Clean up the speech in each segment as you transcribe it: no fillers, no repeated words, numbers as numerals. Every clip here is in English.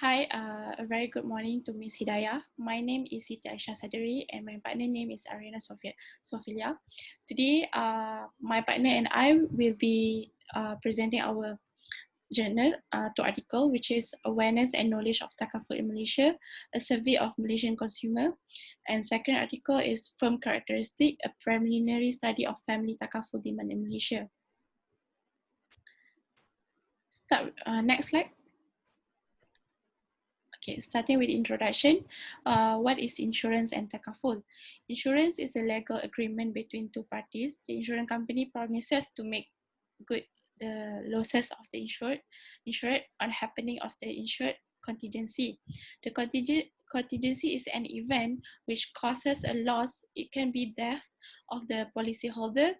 Hi, a very good morning to Ms. Hidayah. My name is Siti Aishah Saderi and my partner name is Arriana Sophelea. Today, my partner and I will be presenting our journal to article, which is Awareness and Knowledge of Takaful in Malaysia, a survey of Malaysian consumer. And second article is Firm Characteristic, a preliminary study of family Takaful demand in Malaysia. Next slide. Okay, starting with introduction, what is insurance and takaful? Insurance is a legal agreement between two parties. The insurance company promises to make good the losses of the insured on happening of the insured contingency. The contingency is an event which causes a loss. It can be death of the policyholder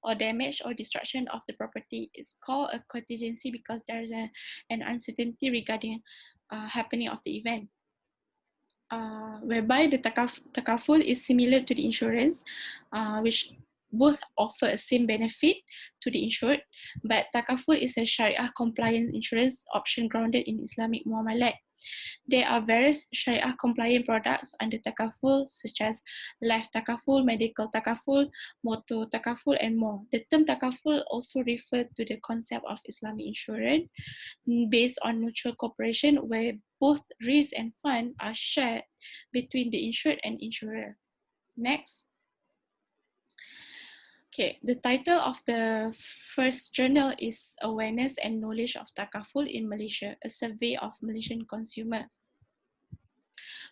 or damage or destruction of the property. It's called a contingency because there is an uncertainty regarding happening of the event. Whereby the takaful is similar to the insurance, which both offer a same benefit to the insured, but takaful is a Sharia compliant insurance option grounded in Islamic muamalat. There are various Sharia compliant products under takaful, such as life takaful, medical takaful, motor takaful, and more. The term takaful also refers to the concept of Islamic insurance based on mutual cooperation where both risk and fund are shared between the insured and insurer. Next. Okay, the title of the first journal is Awareness and Knowledge of Takaful in Malaysia, a survey of Malaysian consumers,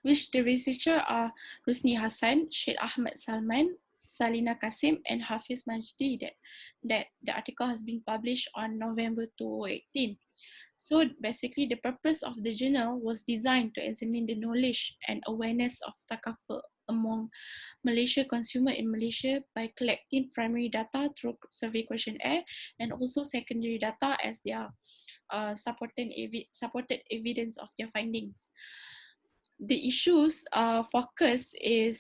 which the researchers are Rusni Hassan, Sheikh Ahmad Salman, Salina Kasim, and Hafiz Majdi. That the article has been published on November 2018. So basically, the purpose of the journal was designed to examine the knowledge and awareness of takaful among Malaysia consumer in Malaysia by collecting primary data through survey questionnaire and also secondary data as their supported evidence of their findings. The issues focus is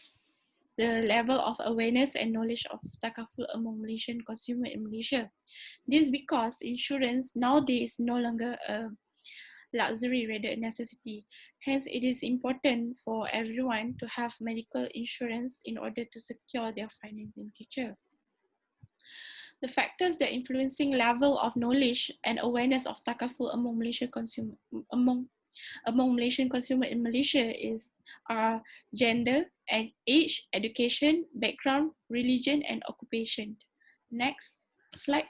the level of awareness and knowledge of takaful among Malaysian consumer in Malaysia. This because insurance nowadays is no longer a luxury, rather a necessity. Hence, it is important for everyone to have medical insurance in order to secure their finance in future. The factors that influencing level of knowledge and awareness of takaful among Malaysian consumer among Malaysian consumer in Malaysia is gender, and age, education, background, religion, and occupation. Next slide.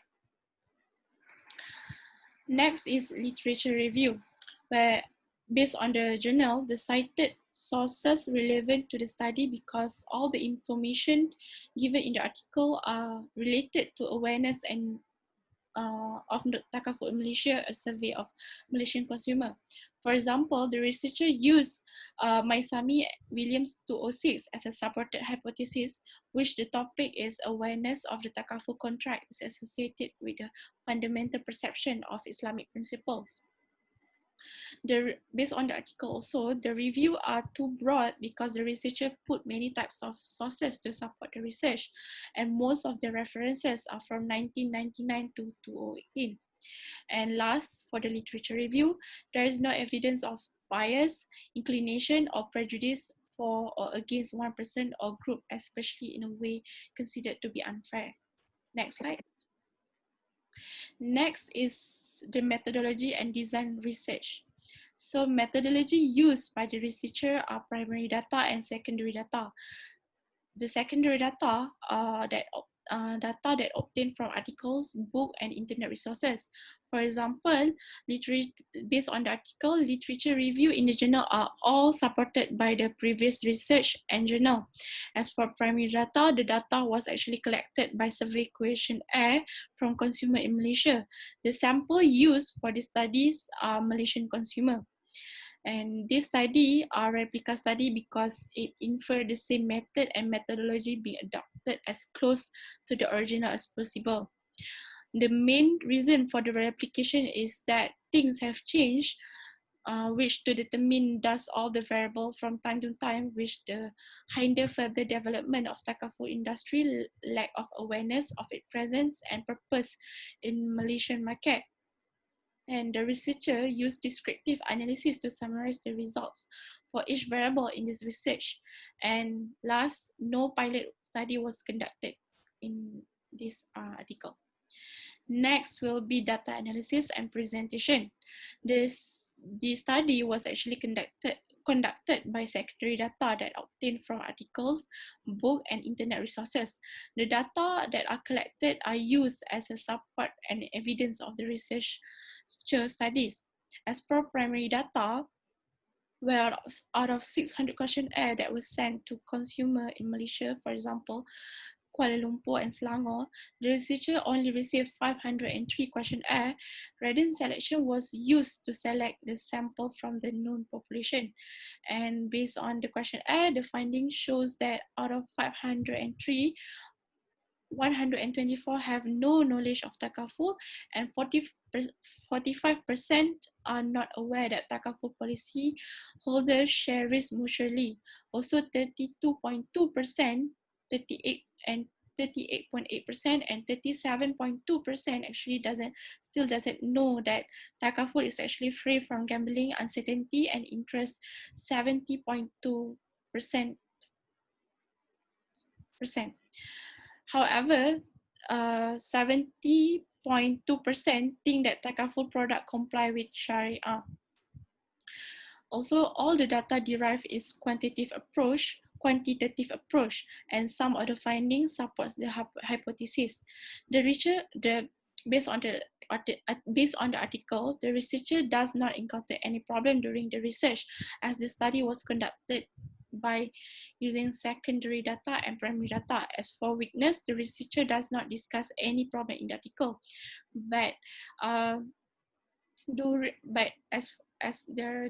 Next is literature review, where based on the journal, the cited sources relevant to the study because all the information given in the article are related to awareness and of Takaful in Malaysia, a survey of Malaysian consumer. For example, the researcher used Maisami Williams 206 as a supported hypothesis, which the topic is awareness of the Takaful contract is associated with the fundamental perception of Islamic principles. Based on the article also, the review are too broad because the researcher put many types of sources to support the research, and most of the references are from 1999 to 2018. And last, for the literature review, there is no evidence of bias, inclination, or prejudice for or against one person or group, especially in a way considered to be unfair. Next slide. Next is the methodology and design research. So methodology used by the researcher are primary data and secondary data. The secondary data data that obtained from articles, book, and internet resources. For example, based on the article, literature review in the journal are all supported by the previous research and journal. As for primary data, the data was actually collected by survey questionnaire from consumer in Malaysia. The sample used for the studies are Malaysian consumer. And this study are replica study because it infer the same method and methodology being adopted as close to the original as possible. The main reason for the replication is that things have changed, which to determine does all the variable from time to time, which the hinder further development of takaful industry, lack of awareness of its presence and purpose in Malaysian market. And the researcher used descriptive analysis to summarize the results for each variable in this research. And last, no pilot study was conducted in this article. Next will be data analysis and presentation. The study was actually conducted by secondary data that obtained from articles, book, and internet resources. The data that are collected are used as a support and evidence of the research studies. As per primary data, where out of 600 questionnaire that was sent to consumer in Malaysia, for example, Kuala Lumpur and Selangor, the researcher only received 503 questionnaire. Random selection was used to select the sample from the known population. And based on the questionnaire, the finding shows that out of 503, 124 have no knowledge of Takaful, and 45% are not aware that Takaful policy holders share risk mutually. Also, 32.2%, 38 and 38.8% and 37.2% actually still doesn't know that Takaful is actually free from gambling, uncertainty, and interest. 70.2%. However, 70.2% think that Takaful product comply with Sharia. Also, all the data derived is quantitative approach, and some of the findings supports the hypothesis. Based on the article, the researcher does not encounter any problem during the research, as the study was conducted by using secondary data and primary data. As for weakness, the researcher does not discuss any problem in the article, but the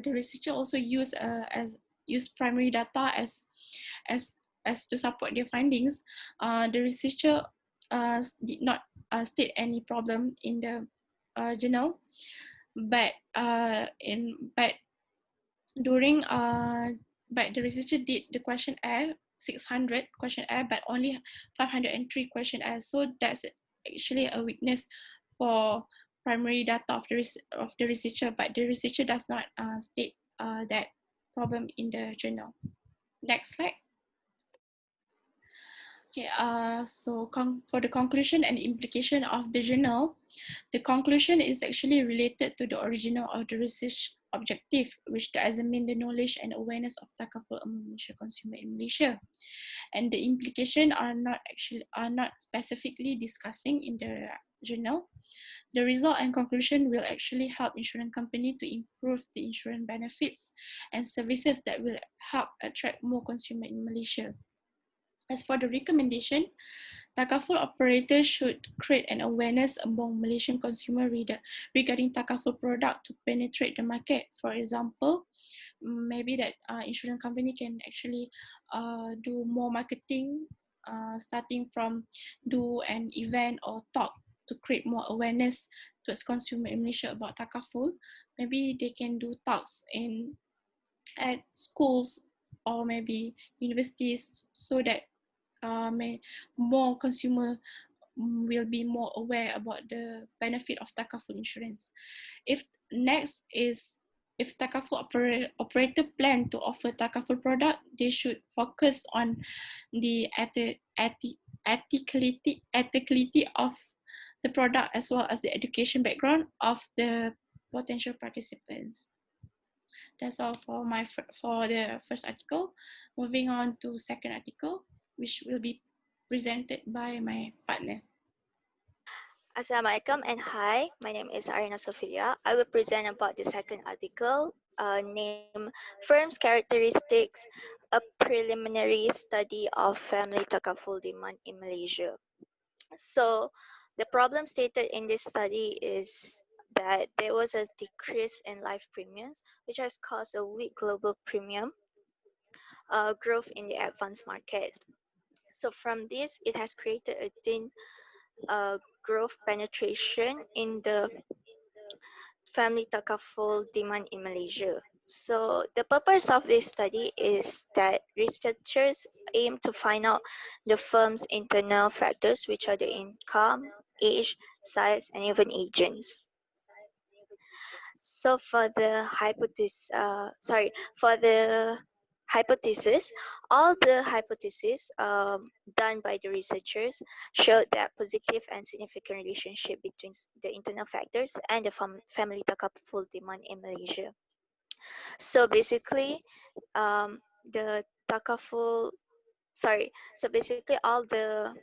researcher also use primary data as to support their findings. The researcher did not state any problem in the journal, but during but the researcher did the questionnaire 600 questionnaire, but only 503 questionnaire. So that's actually a weakness for primary data of the researcher, but the researcher does not state that problem in the journal. Next slide. Okay, so for the conclusion and implication of the journal, the conclusion is actually related to the original of the research objective, which to examine the knowledge and awareness of Takaful among Malaysian consumer in Malaysia. And the implication are not specifically discussing in the journal. The result and conclusion will actually help insurance company to improve the insurance benefits and services that will help attract more consumer in Malaysia. As for the recommendation, Takaful operators should create an awareness among Malaysian consumer regarding Takaful product to penetrate the market. For example, maybe that insurance company can actually do more marketing, starting from do an event or talk to create more awareness towards consumer in Malaysia about Takaful. Maybe they can do talks at schools or maybe universities, so that more consumer will be more aware about the benefit of Takaful insurance. If Takaful operator plan to offer Takaful product, they should focus on the ethicality of the product, as well as the education background of the potential participants. That's all for the first article. Moving on to second article, which will be presented by my partner. Assalamualaikum and hi, my name is Arriana Sophelea. I will present about the second article named Firms Characteristics, a preliminary study of family takaful demand in Malaysia. So the problem stated in this study is that there was a decrease in life premiums, which has caused a weak global premium growth in the advanced market. So from this, it has created a thin growth penetration in the family takaful demand in Malaysia. So the purpose of this study is that researchers aim to find out the firm's internal factors, which are the income, age, size, and even agents. So for the for the hypothesis, all the hypotheses done by the researchers showed that positive and significant relationship between the internal factors and the family takaful demand in Malaysia. So basically, the takaful so basically all the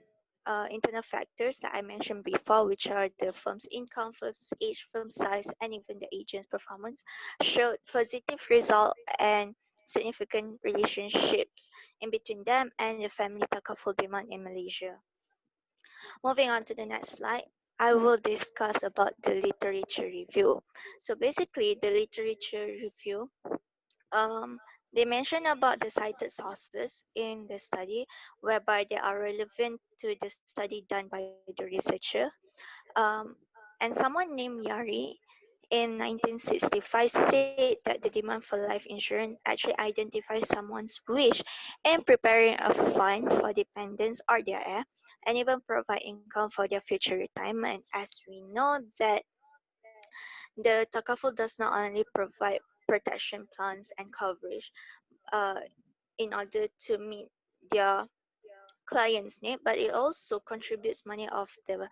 internal factors that I mentioned before, which are the firm's income, firm's age, firm size, and even the agent's performance, showed positive result and significant relationships in between them and the family takaful demand in Malaysia. Moving on to the next slide, I will discuss about the literature review. So basically, the literature review um, they mention about the cited sources in the study, whereby they are relevant to the study done by the researcher. Um, and someone named Yari in 1965 said that the demand for life insurance actually identifies someone's wish in preparing a fund for dependents or their heir, and even provide income for their future retirement. As we know that the Takaful does not only provide protection plans and coverage uh, in order to meet their clients' need, but it also contributes money of the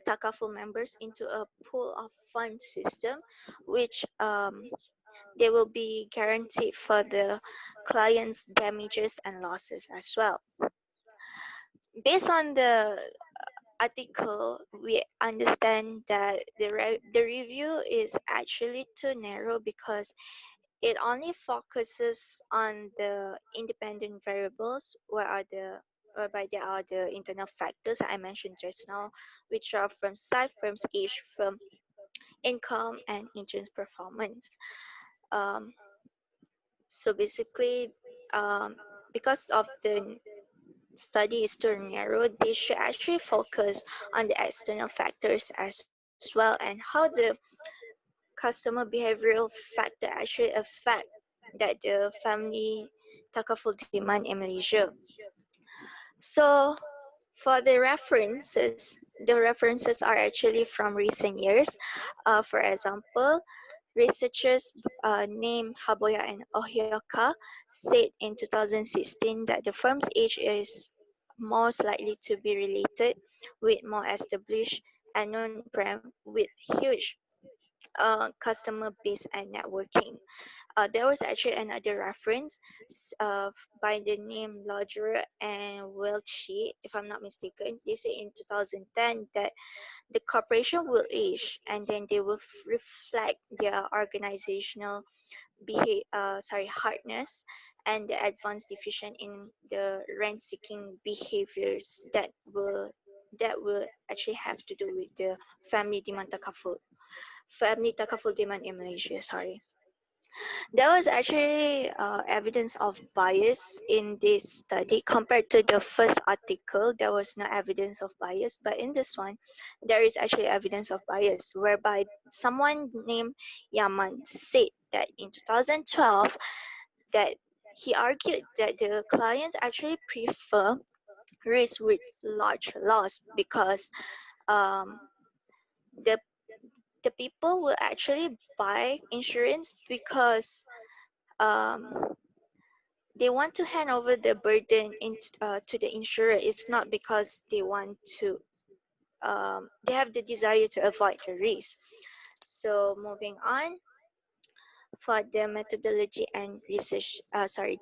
Takaful members into a pool of fund system, which they will be guaranteed for the clients' damages and losses as well. Based on the article, we understand that the review is actually too narrow because it only focuses on the independent variables, whereby there are the internal factors I mentioned just now, which are from size, firm's age, firm income, and insurance performance. Um, so basically, um, because of the study is too narrow, they should actually focus on the external factors as well and how the customer behavioral factor actually affect that the family takaful demand in Malaysia. So for the references are actually from recent years. For example, researchers named Haboya and Ohioka said in 2016 that the firm's age is most likely to be related with more established and known brand with huge customer base and networking. There was actually another reference by the name Lodger and Welchie, if I'm not mistaken. They say in 2010 that the corporation will age and then they will reflect their organizational hardness and the advanced deficient in the rent-seeking behaviors that will actually have to do with the family takaful demand in Malaysia. Sorry. There was actually evidence of bias in this study compared to the first article. There was no evidence of bias, but in this one, there is actually evidence of bias, whereby someone named Yaman said that in 2012 that he argued that the clients actually prefer risk with large loss because um, the the people will actually buy insurance because um, they want to hand over the burden to the insurer. It's not because they want to they have the desire to avoid the risk. So moving on, for the methodology and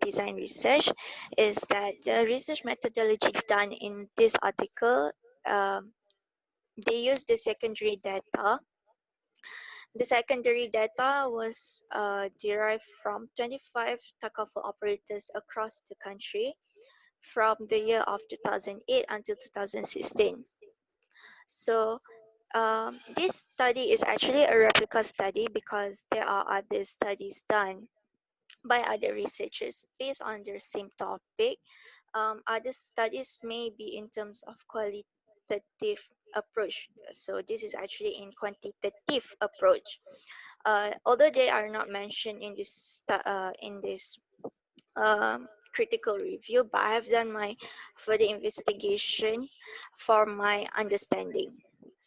design research, is that the research methodology done in this article, um, they use the secondary data. The secondary data was derived from 25 takaful operators across the country from the year of 2008 until 2016. So this study is actually a replica study because there are other studies done by other researchers based on the same topic. Other studies may be in terms of qualitative approach. So this is actually in quantitative approach. Although they are not mentioned in this critical review, but I have done my further investigation for my understanding.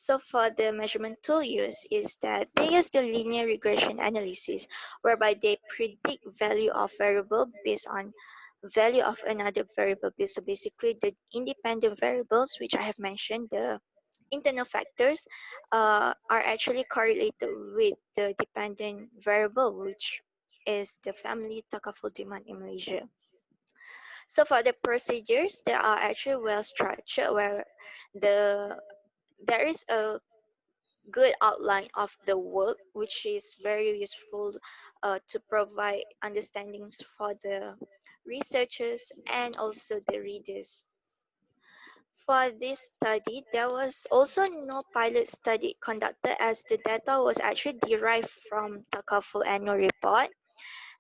So for the measurement tool used is that they use the linear regression analysis, whereby they predict value of variable based on value of another variable. So basically the independent variables, which I have mentioned, the internal factors, are actually correlated with the dependent variable, which is the family Takaful demand in Malaysia. So for the procedures, they are actually well structured, where the there is a good outline of the work, which is very useful to provide understandings for the researchers and also the readers. For this study, there was also no pilot study conducted, as the data was actually derived from Takaful annual report.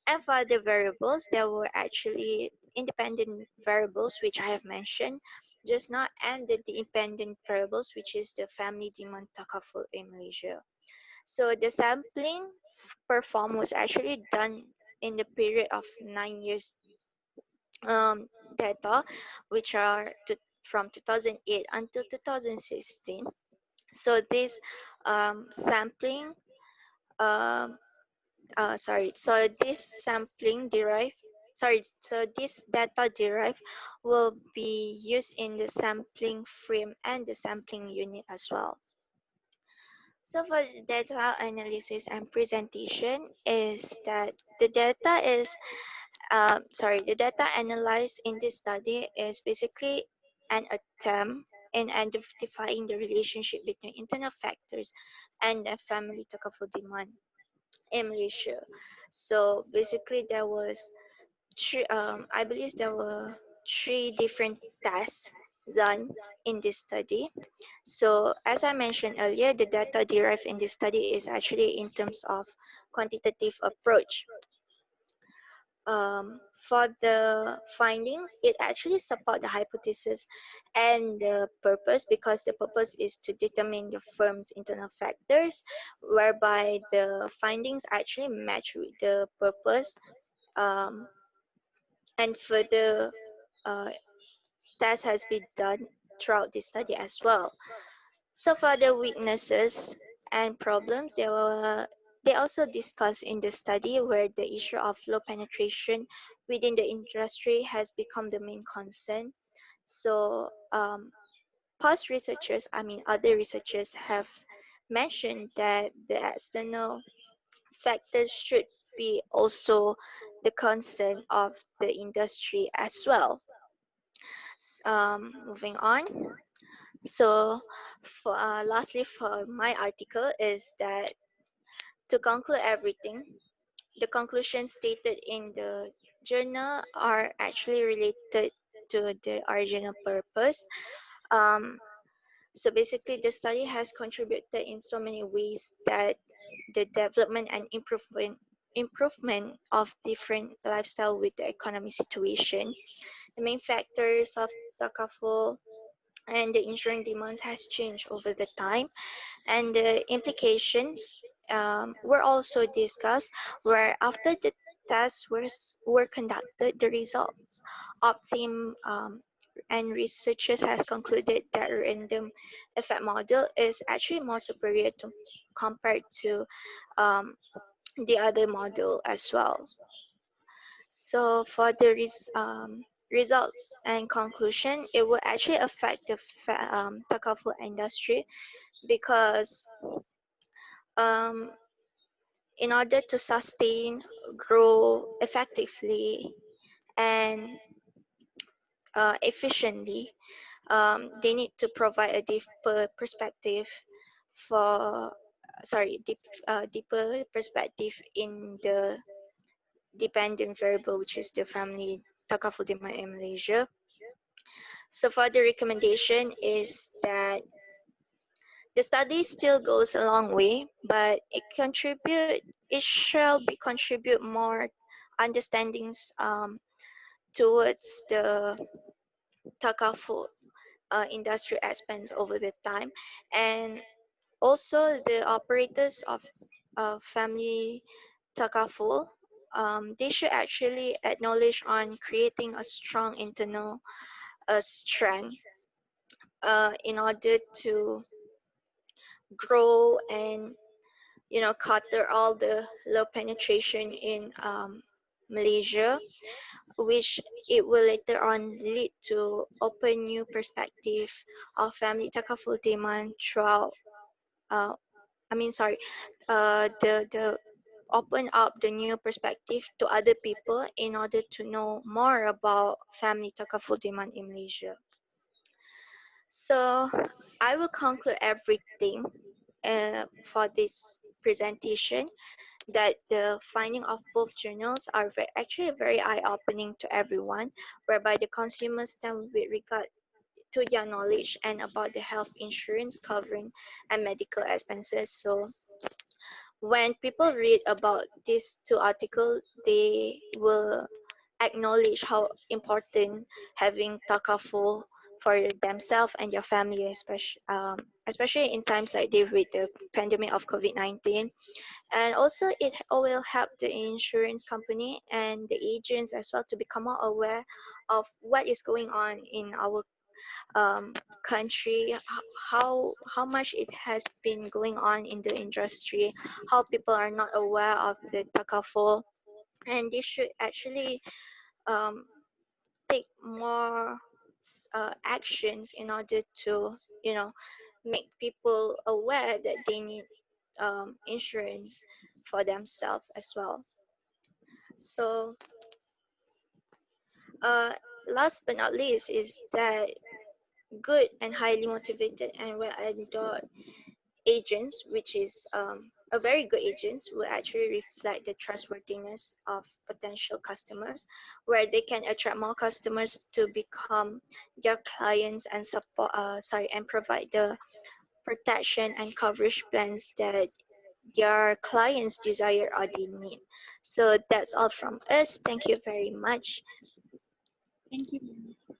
And for the variables, there were actually independent variables, which I have mentioned just now, and the dependent variables, which is the family demand Takaful in Malaysia. So the sampling performed was actually done in the period of 9 years data, which are from 2008 until 2016. So this sampling, um, so this sampling derived, so this data derived will be used in the sampling frame and the sampling unit as well. So for the data analysis and presentation is that the data is the data analyzed in this study is basically an attempt in identifying the relationship between internal factors and the family takaful demand in Malaysia. So basically, there was I believe there were three different tasks done in this study. So as I mentioned earlier, the data derived in this study is actually in terms of quantitative approach. For the findings, it actually support the hypothesis and the purpose, because the purpose is to determine the firm's internal factors, whereby the findings actually match with the purpose, um, and further uh, tests has been done throughout the study as well. So for the weaknesses and problems, they also discussed in the study, where the issue of low penetration within the industry has become the main concern. So past researchers, other researchers have mentioned that the external factors should be also the concern of the industry as well. Moving on. So, lastly, for my article is that to conclude everything, the conclusions stated in the journal are actually related to the original purpose. Um, so basically, the study has contributed in so many ways that the development and improvement of different lifestyle with the economy situation. The main factors of takaful and the insurance demands has changed over the time, and the implications were also discussed, where after the tests were conducted, the results obtained, and researchers has concluded that random effect model is actually more superior to compared to um, the other model as well. So for the results and conclusion, it will actually affect the takaful industry, because um, in order to sustain, grow effectively, and efficiently, they need to provide a deeper perspective for deeper perspective in the dependent variable, which is the family takaful demand in Malaysia. So for the recommendation is that the study still goes a long way, but it shall be contribute more understandings towards the takaful industry expands over the time, and also the operators of family takaful, they should actually acknowledge on creating a strong internal strength in order to grow and cater all the low penetration in Malaysia, which it will later on lead to open new perspective of family takaful demand throughout. Uh, I mean, sorry, the open up the new perspective to other people in order to know more about family takaful demand in Malaysia. So I will conclude everything for this presentation that the finding of both journals are actually very eye-opening to everyone, whereby the consumers stand with regard to their knowledge and about the health insurance covering and medical expenses. So when people read about these two articles, they will acknowledge how important having takaful for themselves and their family, especially in times like this with the pandemic of COVID-19. And also it will help the insurance company and the agents as well to become more aware of what is going on in our country, how much it has been going on in the industry, how people are not aware of the takaful, and they should actually um, take more actions in order to make people aware that they need insurance for themselves as well. So uh, last but not least is that good and highly motivated and well endowed agents, which is a very good agents, will actually reflect the trustworthiness of potential customers, where they can attract more customers to become their clients and and provide the protection and coverage plans that their clients desire or they need. So that's all from us. Thank you very much. Thank you, Miss.